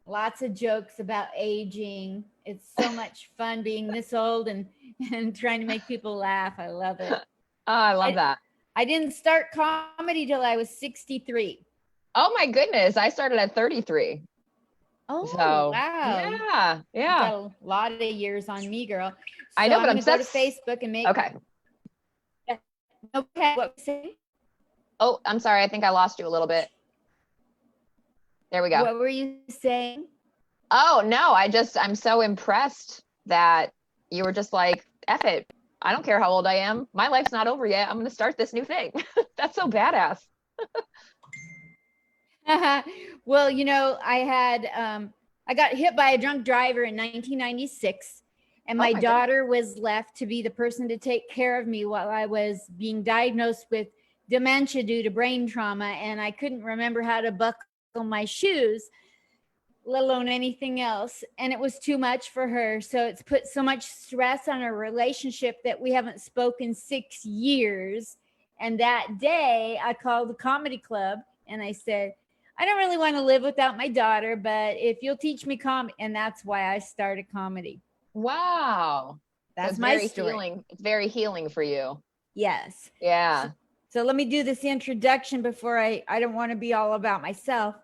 Lots of jokes about aging. It's so much fun being this old and trying to make people laugh. I love it. Oh, I love I, that. I didn't start comedy till I was 63. Oh my goodness. I started at 33. Oh, So wow. yeah, You've yeah. got a lot of years on me, girl. I So know, I'm but going I'm to go to that's Facebook and make. okay. Okay. What were you saying? Oh, I'm sorry. I think I lost you a little bit. There we go. What were you saying? Oh no, I'm so impressed that you were just like, F it. I don't care how old I am. My life's not over yet. I'm gonna start this new thing. That's so badass. Well, I got hit by a drunk driver in 1996, and Oh my my goodness. daughter was left to be the person to take care of me while I was being diagnosed with dementia due to brain trauma, and I couldn't remember how to buckle my shoes, let alone anything else. And it was too much for her. So it's put so much stress on our relationship that we haven't spoken 6 years. And that day I called the comedy club and I said, I don't really want to live without my daughter, but if you'll teach me comedy, and that's why I started comedy. Wow. So That's it's my very story. healing. It's very healing for you. Yes. So, Yeah. so let me do this introduction before I don't want to be all about myself.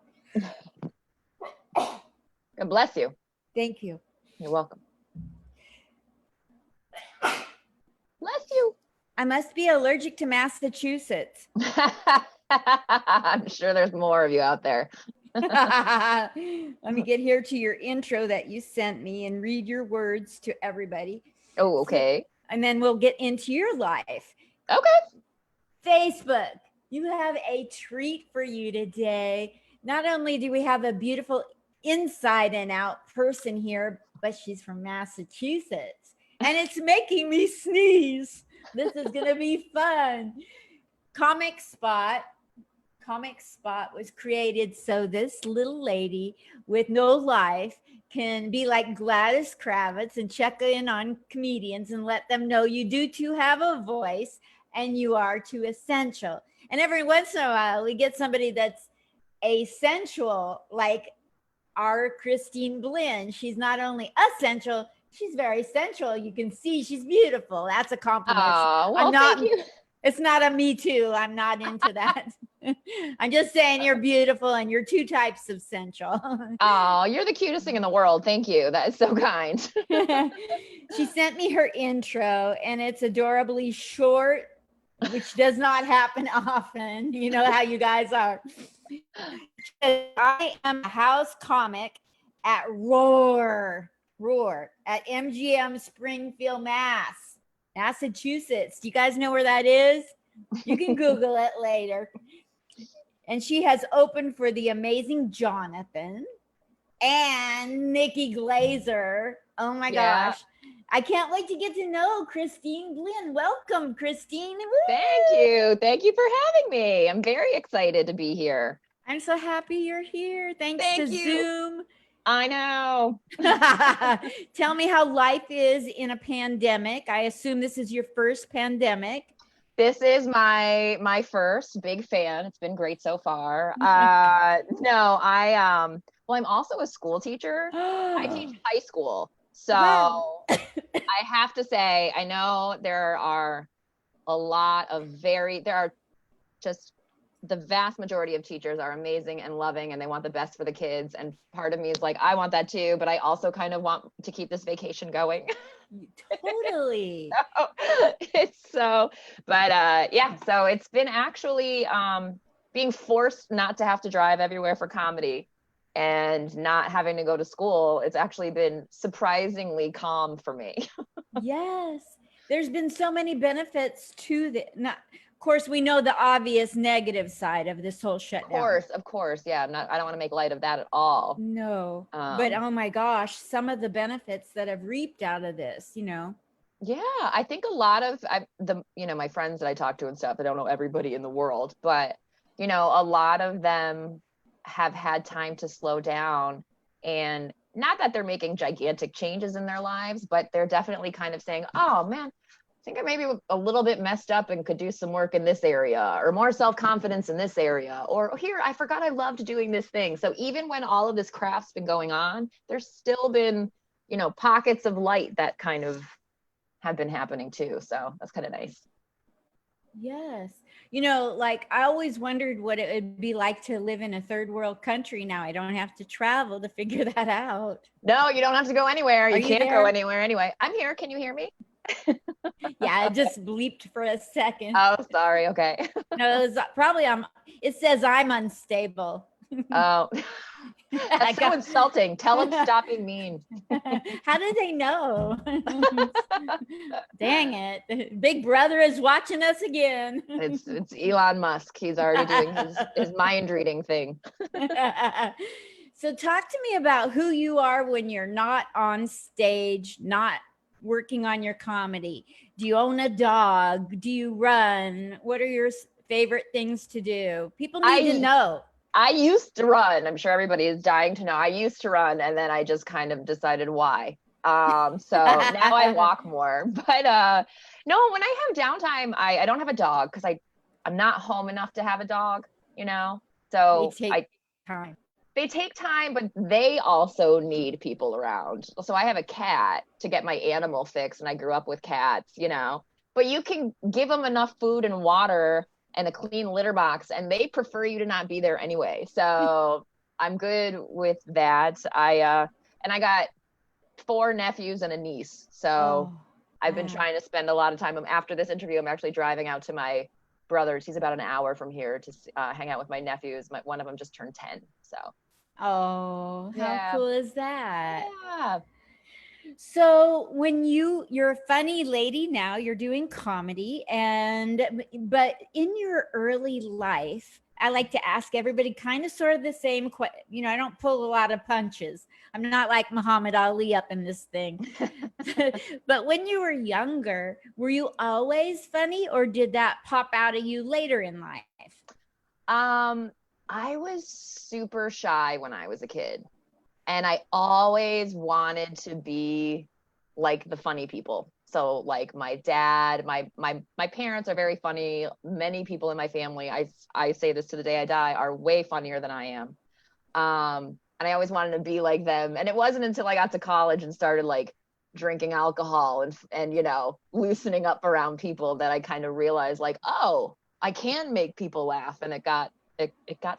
God bless you. Thank you. You're welcome. Bless you. I must be allergic to Massachusetts. I'm sure there's more of you out there. Let me get here to your intro that you sent me and read your words to everybody. Oh, okay. And then we'll get into your life. Okay. Facebook, you have a treat for you today. Not only do we have a beautiful inside and out person here, but she's from Massachusetts. And it's making me sneeze. This is going to be fun. Comic Spot Comic Spot was created so this little lady with no life can be like Gladys Kravitz and check in on comedians and let them know you do too have a voice and you are too essential. And every once in a while, we get somebody that's essential, like our Kristine Blinn. She's not only essential, she's very sensual. You can see she's beautiful. That's a compliment. Oh, I'm well, thank not, you. it's not a me too. I'm not into that. I'm just saying you're beautiful and you're two types of sensual. Oh, you're the cutest thing in the world. Thank you. That is so kind. She sent me her intro and it's adorably short, which does not happen often. You know how you guys are. I am a house comic at Roar at MGM Springfield, Massachusetts. Do you guys know where that is? You can Google it later. And she has opened for the amazing Jonathan and Nikki Glaser. Oh my gosh. I can't wait to get to know Kristine Blinn. Welcome, Kristine. Woo! Thank you. Thank you for having me. I'm very excited to be here. I'm so happy you're here. Thanks Thank to you. Zoom. I know. Tell me how life is in a pandemic. I assume this is your first pandemic. This is my first. Big fan. It's been great so far. No, well, I'm also a school teacher. I teach high school. So Wow. I have to say, I know there are just the vast majority of teachers are amazing and loving and they want the best for the kids. And part of me is like, I want that too, but I also kind of want to keep this vacation going. Totally. So it's been actually being forced not to have to drive everywhere for comedy and not having to go to school. It's actually been surprisingly calm for me. Yes. There's been so many benefits to the not of course we know the obvious negative side of this whole shutdown. Of course. Yeah. I don't want to make light of that at all. No. But oh my gosh, some of the benefits that have reaped out of this, Yeah, I think a lot of my friends that I talk to and stuff, I don't know everybody in the world, but a lot of them have had time to slow down, and not that they're making gigantic changes in their lives, but they're definitely kind of saying, oh man, think I maybe a little bit messed up and could do some work in this area, or more self-confidence in this area, or here, I forgot I loved doing this thing. So even when all of this craft's been going on, there's still been, you know, pockets of light that kind of have been happening too. So that's kind of nice. Yes. You know, like I always wondered what it would be like to live in a third world country. Now I don't have to travel to figure that out. No, you don't have to go anywhere. Are You you can't go there? anywhere anyway. I'm here. Can you hear me? Yeah, I just bleeped for a second. Oh, sorry. Okay. No, it was probably it says I'm unstable. Oh, I that's so got- insulting. Tell them stop being mean. How did they know? Dang it. Big Brother is watching us again. It's Elon Musk. He's already doing his mind reading thing. So talk to me about who you are when you're not on stage, not working on your comedy. Do you own a dog? Do you run? What are your favorite things to do? People need to know. I used to run. I'm sure everybody is dying to know. I used to run, and then I just kind of decided why. So now I walk more. But no, when I have downtime, I don't have a dog because I'm not home enough to have a dog, you know. So Time. they take time, but they also need people around. So I have a cat to get my animal fix, and I grew up with cats, you know. But you can give them enough food and water and a clean litter box, and they prefer you to not be there anyway. So I'm good with that. I got 4 nephews and a niece. So I've been trying to spend a lot of time. After this interview, I'm actually driving out to my brother's. He's about an hour from here to hang out with my nephews. One of them just turned 10. So. Oh, how cool is that? Yeah. So when you're a funny lady now, you're doing comedy, but in your early life, I like to ask everybody kind of sort of the same question. You know, I don't pull a lot of punches. I'm not like Muhammad Ali up in this thing. But when you were younger, were you always funny, or did that pop out of you later in life? I was super shy when I was a kid. And I always wanted to be like the funny people. So like my dad, my parents are very funny. Many people in my family, I say this to the day I die, are way funnier than I am. And I always wanted to be like them. And it wasn't until I got to college and started like drinking alcohol and you know, loosening up around people that I kind of realized like, oh, I can make people laugh, and it got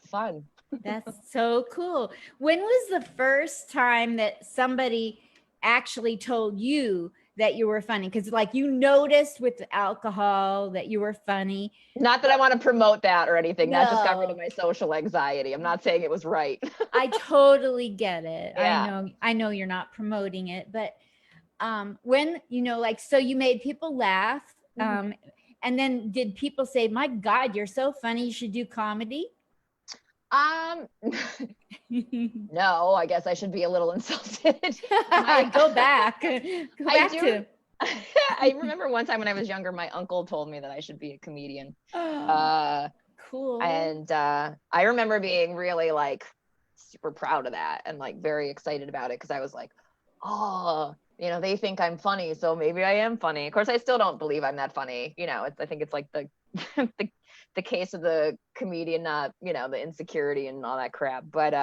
fun. That's so cool. When was the first time that somebody actually told you that you were funny? Because like you noticed with the alcohol that you were funny. Not that I want to promote that or anything. No. That just got rid of my social anxiety. I'm not saying it was right. I totally get it. Yeah. I know you're not promoting it, but when, you know, like, so you made people laugh. And then did people say, my God, you're so funny, you should do comedy? No, I guess I should be a little insulted. Go back. I remember one time when I was younger, my uncle told me that I should be a comedian. Cool. And I remember being really like super proud of that and like very excited about it because I was like, oh, you know, they think I'm funny, so maybe I am funny. Of course, I still don't believe I'm that funny. You know, I think it's like the the case of the comedian, not, you know, the insecurity and all that crap. But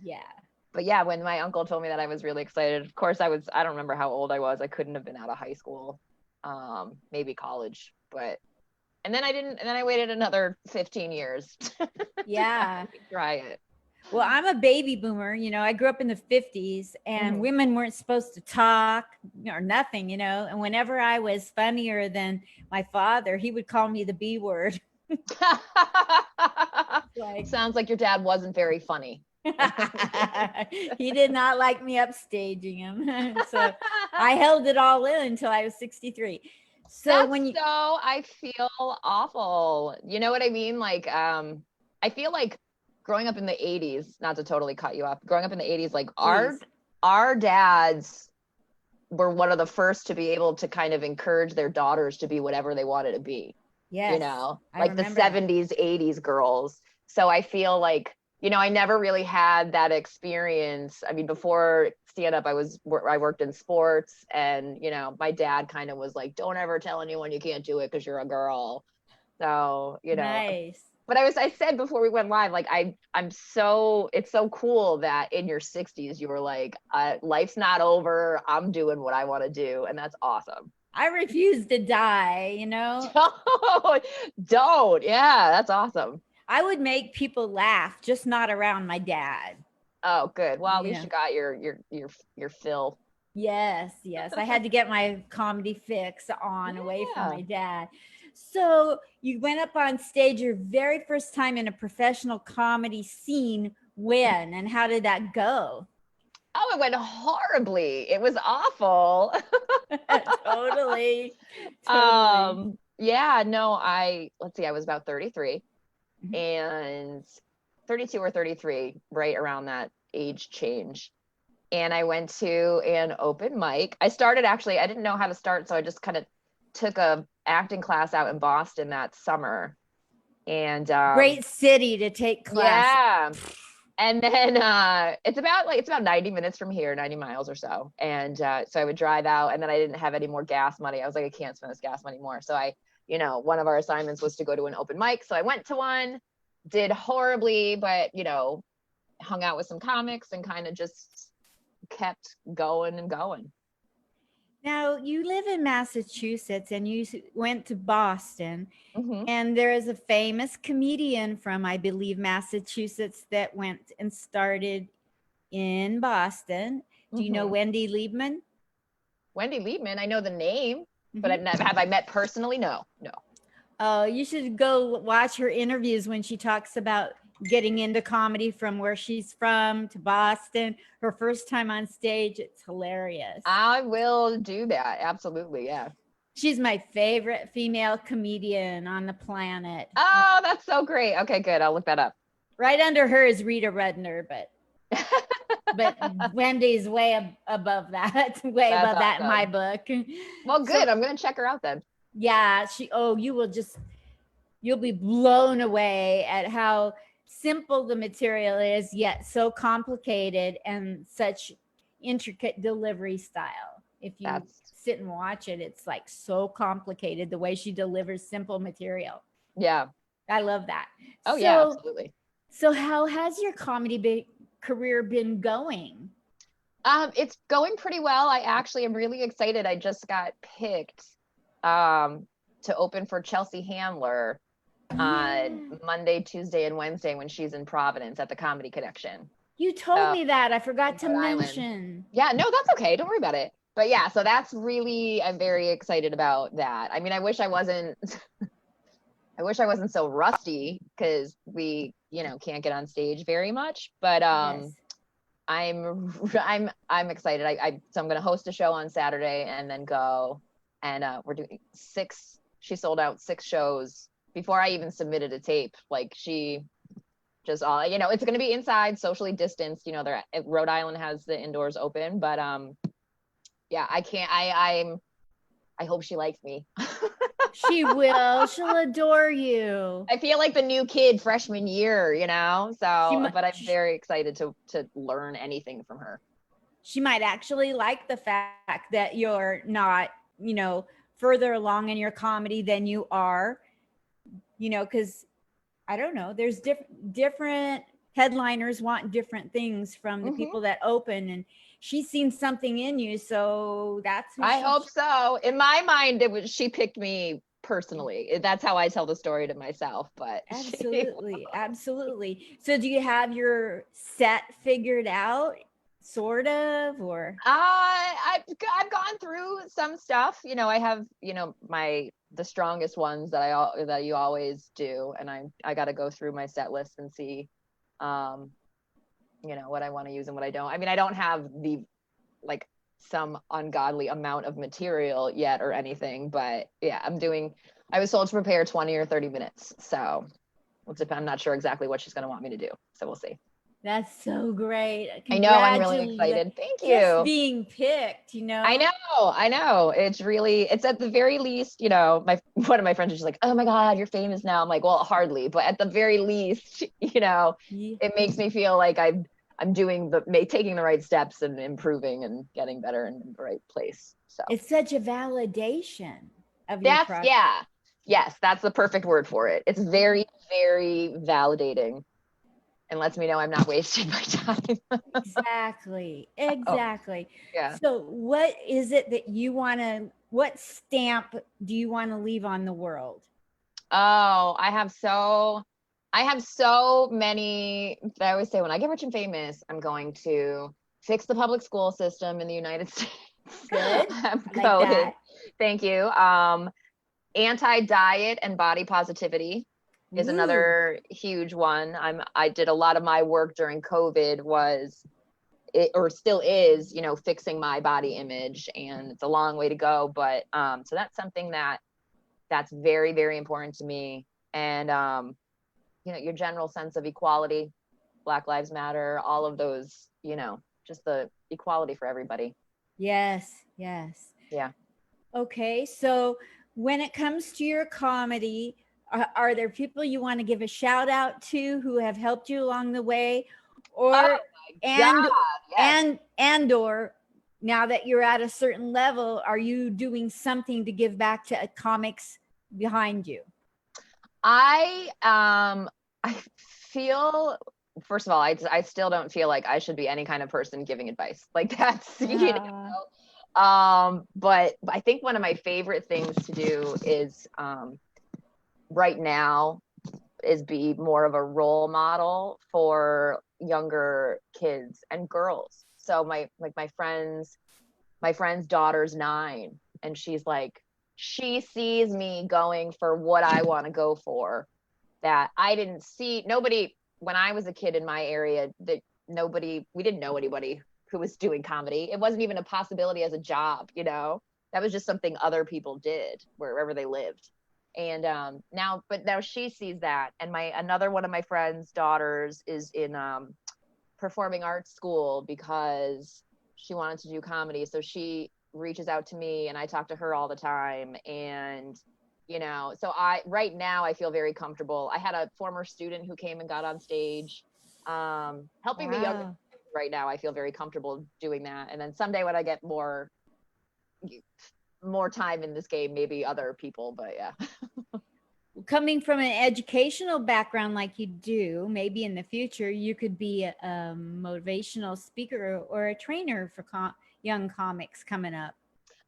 yeah, when my uncle told me that, I was really excited. Of course, I don't remember how old I was. I couldn't have been out of high school, maybe college, and then I waited another 15 years. Yeah. Try it. Well, I'm a baby boomer. You know, I grew up in the 50s and women weren't supposed to talk or nothing, you know, and whenever I was funnier than my father, he would call me the B word. Like, sounds like your dad wasn't very funny. He did not like me upstaging him. So I held it all in until I was 63. So I feel awful. You know what I mean? Like, I feel like growing up in the 80s, not to totally cut you off, growing up in the 80s, like our dads were one of the first to be able to kind of encourage their daughters to be whatever they wanted to be. Yes, you know, like the 70s, 80s girls. So I feel like, I never really had that experience. I mean, before stand up, I worked in sports, and my dad kind of was like, don't ever tell anyone you can't do it because you're a girl. So, Nice. but I said before we went live, like it's so cool that in your 60s you were like, life's not over. I'm doing what I want to do. And that's awesome. I refuse to die, Don't. Yeah, that's awesome. I would make people laugh, just not around my dad. Oh, good. Well, at least you got your fill. Yes. I had to get my comedy fix on away from my dad. So you went up on stage your very first time in a professional comedy scene. When and how did that go? Oh, it went horribly. It was awful. Totally. Yeah, no, let's see, I was about 33 and 32 or 33, right around that age change. And I went to an open mic. I didn't know how to start, so I just kind of took a acting class out in Boston that summer. And great city to take class. Yeah. And then it's about 90 minutes from here, 90 miles or so. And so I would drive out, and then I didn't have any more gas money. I was like, I can't spend this gas money more. So one of our assignments was to go to an open mic. So I went to one, did horribly, but, hung out with some comics and kind of just kept going and going. Now, you live in Massachusetts and you went to Boston, Mm-hmm. and there is a famous comedian from, I believe, Massachusetts that went and started in Boston. Do you know Wendy Liebman? Wendy Liebman, I know the name, but have I met personally? No. Oh, you should go watch her interviews when she talks about getting into comedy from where she's from to Boston. Her first time on stage, it's hilarious. I will do that. Absolutely. Yeah. She's my favorite female comedian on the planet. Oh, that's so great. Okay, good. I'll look that up. Right under her is Rita Rudner, but Wendy's way above that, above awesome. that in my book. Well, good. So, I'm going to check her out then. Yeah, you'll be blown away at how simple the material is, yet so complicated and such intricate delivery style. If you sit and watch it, it's like so complicated the way she delivers simple material. Yeah. I love that. Oh, yeah, absolutely. So how has your comedy career been going? It's going pretty well. I actually am really excited. I just got picked to open for Chelsea Handler on Monday, Tuesday, and Wednesday when she's in Providence at the Comedy Connection. You told me that. I forgot to mention. Yeah, no, that's okay. Don't worry about it. But yeah, so I'm very excited about that. I mean, I wish I wasn't so rusty because we, can't get on stage very much, but yes. I'm excited. So I'm going to host a show on Saturday and then go, and we're doing she sold out 6 shows before I even submitted a tape. Like she just it's going to be inside, socially distanced, Rhode Island has the indoors open, but yeah, I can't, I hope she likes me. She will. She'll adore you. I feel like the new kid freshman year, so, but I'm very excited to learn anything from her. She might actually like the fact that you're not, further along in your comedy than you are, because I don't know, there's different headliners want different things from the people that open, and she's seen something in you, so that's I hope so. In my mind, she picked me personally. That's how I tell the story to myself. But absolutely. So do you have your set figured out, sort of, or I've gone through some stuff. I have the strongest ones that you always do, and I got to go through my set list and see what I want to use and what I don't. I mean, I don't have some ungodly amount of material yet or anything, but yeah, I was told to prepare 20 or 30 minutes. So I'm not sure exactly what she's going to want me to do. So we'll see. That's so great. I know, I'm really Congratulations. excited. Thank Just you. being picked, I know. It's at the very least, my one of my friends was just like, "Oh my God, you're famous now." I'm like, "Well, hardly, but at the very least, Ye- it makes me feel like I'm doing taking the right steps and improving and getting better and in the right place." So It's such a validation of your process. yeah. Yes, that's the perfect word for it. It's very, very validating and lets me know I'm not wasting my time. Exactly. Oh, Exactly. yeah. So what is it that what stamp do you want to leave on the world? Oh, I have so many. I always say when I get rich and famous, I'm going to fix the public school system in the United States. Good. I'm I like going. that. Thank you. Anti-diet and body positivity is Ooh. another huge one. I did a lot of my work during COVID or still is, fixing my body image, and it's a long way to go. But so that's something that's very, very important to me. And your general sense of equality, Black Lives Matter, all of those, just the equality for everybody. Yes. Yes. Yeah. Okay. So when it comes to your comedy, are there people you want to give a shout out to who have helped you along the way, Oh or God, and yes. or now that you're at a certain level, are you doing something to give back to comics behind you? I feel, first of all, I still don't feel like I should be any kind of person giving advice. Like that's Uh, but I think one of my favorite things to do is right now is be more of a role model for younger kids and girls. So my friend's daughter's 9, and she sees me going for what I want to go for, that I didn't see. Nobody, when I was a kid in my area, we didn't know anybody who was doing comedy. It wasn't even a possibility as a job, that was just something other people did wherever they lived. And now she sees that. And another one of my friend's daughters is in performing arts school because she wanted to do comedy. So she reaches out to me and I talk to her all the time. And, so right now I feel very comfortable. I had a former student who came and got on stage, helping the younger. wow. Right now I feel very comfortable doing that. And then someday when I get more time in this game, maybe other people, but yeah. Coming from an educational background like you do, maybe in the future you could be a motivational speaker or a trainer for young comics coming up.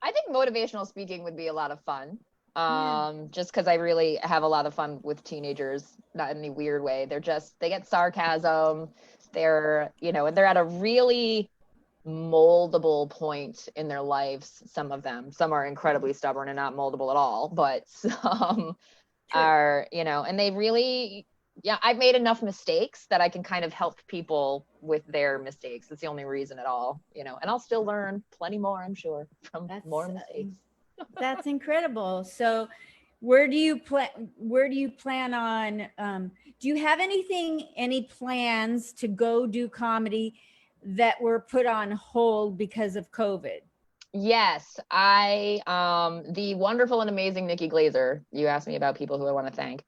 I think motivational speaking would be a lot of fun. Yeah. Just because I really have a lot of fun with teenagers, not in any weird way. They get sarcasm. And they're at a really moldable point in their lives. Some of them, some are incredibly stubborn and not moldable at all, but some True. are, and they really, yeah, I've made enough mistakes that I can kind of help people with their mistakes. That's the only reason at all, and I'll still learn plenty more, I'm sure, from more That's mistakes. that's incredible. So where do you plan on do you have any plans to go do comedy that were put on hold because of COVID? Yes, the wonderful and amazing Nikki Glaser, you asked me about people who I want to thank.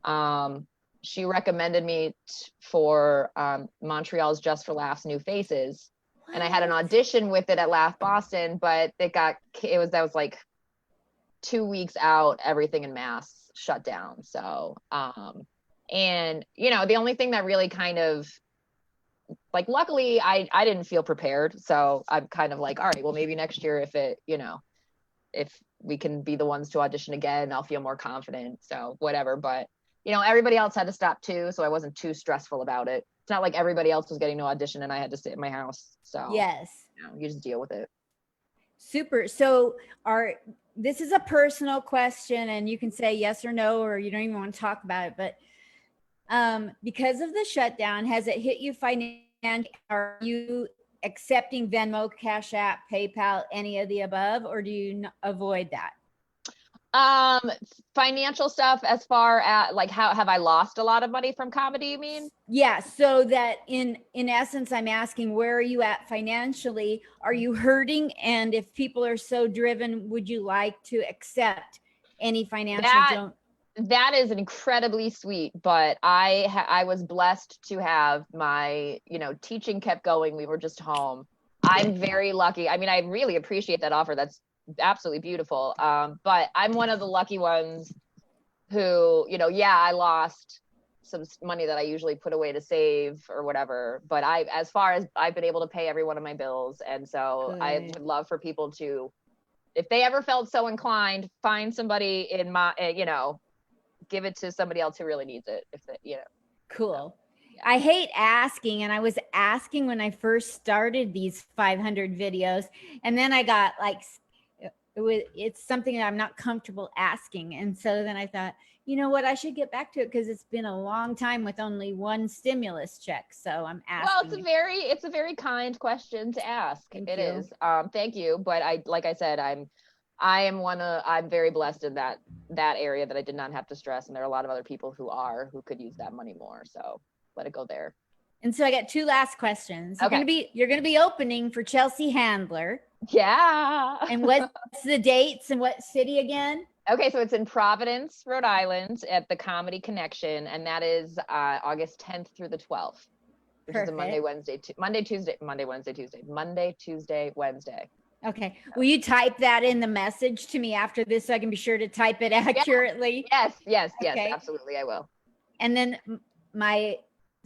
Um, she recommended me for Montreal's Just for Laughs New Faces. And I had an What? audition with it at Laugh Boston, but that was like 2 weeks out, everything in mass shut down. So, and the only thing that really kind of, like, luckily I didn't feel prepared. So I'm kind of like, all right, well, maybe next year if we can be the ones to audition again, I'll feel more confident. So whatever. But everybody else had to stop too. So I wasn't too stressful about it. It's not like everybody else was getting to audition and I had to sit in my house. So Yes. you just deal with it. Super. So this is a personal question and you can say yes or no, or you don't even want to talk about it, but because of the shutdown, has it hit you financially? Are you accepting Venmo, Cash App, PayPal, any of the above, or do you avoid that? Financial stuff as far as like how have I lost a lot of money from comedy, you mean? Yeah, so that in essence, I'm asking, where are you at financially? Are you hurting? And if people are so driven, would you like to accept any financial That is incredibly sweet, but I was blessed to have my, teaching kept going. We were just home. I'm very lucky. I mean, I really appreciate that offer. That's absolutely beautiful. But I'm one of the lucky ones who, I lost some money that I usually put away to save or whatever. But as far as I've been able to pay every one of my bills. And so Good. I would love for people to, if they ever felt so inclined, find somebody in my, give it to somebody else who really needs it. Cool. Yeah. I hate asking, and I was asking when I first started these 500 videos, and then I got like, it's something that I'm not comfortable asking. And so then I thought, you know what, I should get back to it because it's been a long time with only one stimulus check. So I'm asking. Well, it's a very kind question to ask. Thank you. Thank you. But like I said, I'm very blessed in that area that I did not have to stress. And there are a lot of other people who could use that money more. So let it go there. And so I got two last questions. Okay. You're going to be opening for Chelsea Handler. Yeah. And what's the dates and what city again? Okay, so it's in Providence, Rhode Island at the Comedy Connection, and that is August 10th through the 12th, which is a Monday, Tuesday, Wednesday. Okay. Will you type that in the message to me after this so I can be sure to type it accurately? Yes, okay. Absolutely, I will. And then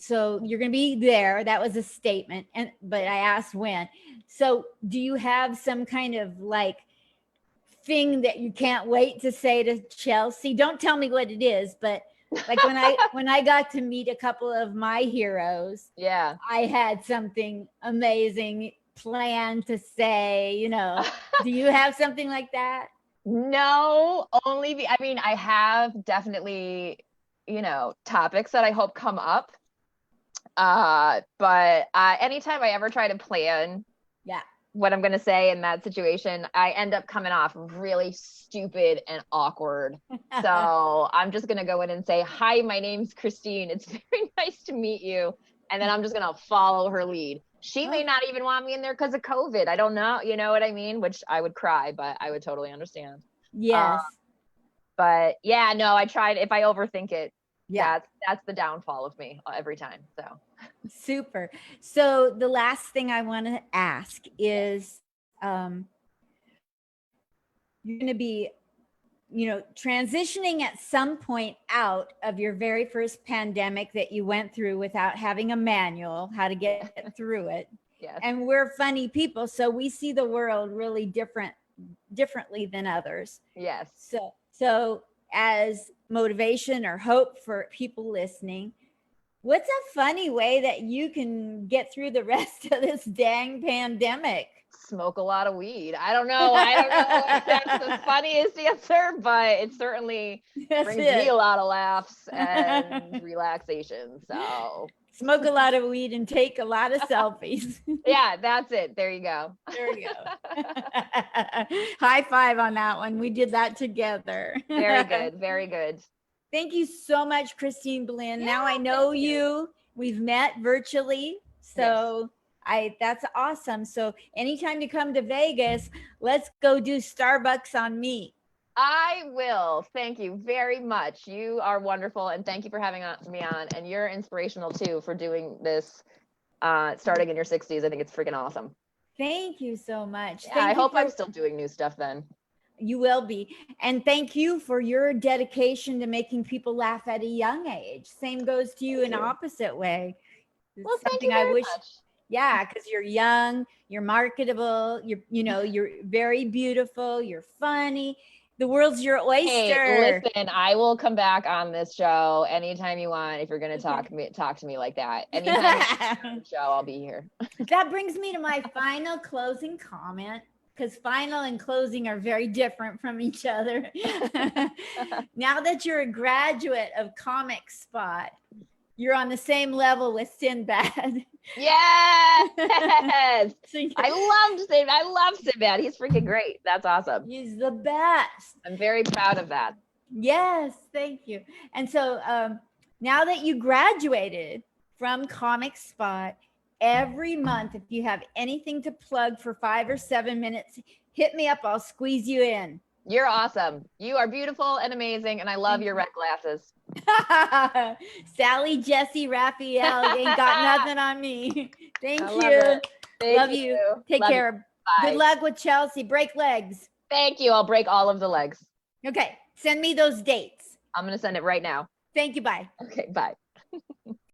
so you're going to be there. That was a statement. But I asked when. So do you have some kind of like thing that you can't wait to say to Chelsea? Don't tell me what it is, but like when I got to meet a couple of my heroes, I had something amazing planned to say, do you have something like that? No, I have definitely, topics that I hope come up. But anytime I ever try to plan what I'm going to say in that situation, I end up coming off really stupid and awkward. So I'm just going to go in and say, hi, my name's Kristine. It's very nice to meet you. And then I'm just going to follow her lead. She may not even want me in there because of COVID. I don't know. You know what I mean? Which I would cry, but I would totally understand. Yes. But yeah, no, I tried. If I overthink it, that's the downfall of me every time. So super. So the last thing I want to ask is, you're going to be, transitioning at some point out of your very first pandemic that you went through without having a manual how to get through it. Yes. And we're funny people, so we see the world really differently than others. Yes. So as motivation or hope for people listening, what's a funny way that you can get through the rest of this dang pandemic? Smoke a lot of weed. I don't know if that's the funniest answer, but it certainly brings me a lot of laughs and relaxation. So smoke a lot of weed and take a lot of selfies. Yeah, that's it. There you go. There you go. High five on that one. We did that together. Very good. Very good. Thank you so much, Kristine Blinn. Now I know you. We've met virtually. So that's awesome. So anytime you come to Vegas, let's go do Starbucks on me. I will. Thank you very much. You are wonderful. And thank you for having me on. And you're inspirational too for doing this, starting in your 60s. I think it's freaking awesome. Thank you so much. Yeah, I hope I'm still doing new stuff then. You will be. And thank you for your dedication to making people laugh at a young age. Same goes to you in an opposite way. Well, thank you very much. Yeah, because you're young, you're marketable, you're very beautiful, you're funny. The world's your oyster. Hey, listen, I will come back on this show anytime you want if you're going to talk to me like that. Anytime on the show, I'll be here. That brings me to my final closing comment, because final and closing are very different from each other. Now that you're a graduate of Comic Spot, you're on the same level with Sinbad. Yes. So I love Sinbad. He's freaking great. That's awesome. he's the best. I'm very proud of that. Yes, thank you. And so now that you graduated from Comic Spot, every month, if you have anything to plug for 5 or 7 minutes, hit me up. I'll squeeze you in. You're awesome. You are beautiful and amazing, and I love your red glasses. Sally, Jesse, Raphael ain't got nothing on me. Thank I you. Love you. Take Love care. You. Good luck with Chelsea. Break legs. Thank you. I'll break all of the legs. Okay. Send me those dates. I'm going to send it right now. Thank you. Bye. Okay, bye.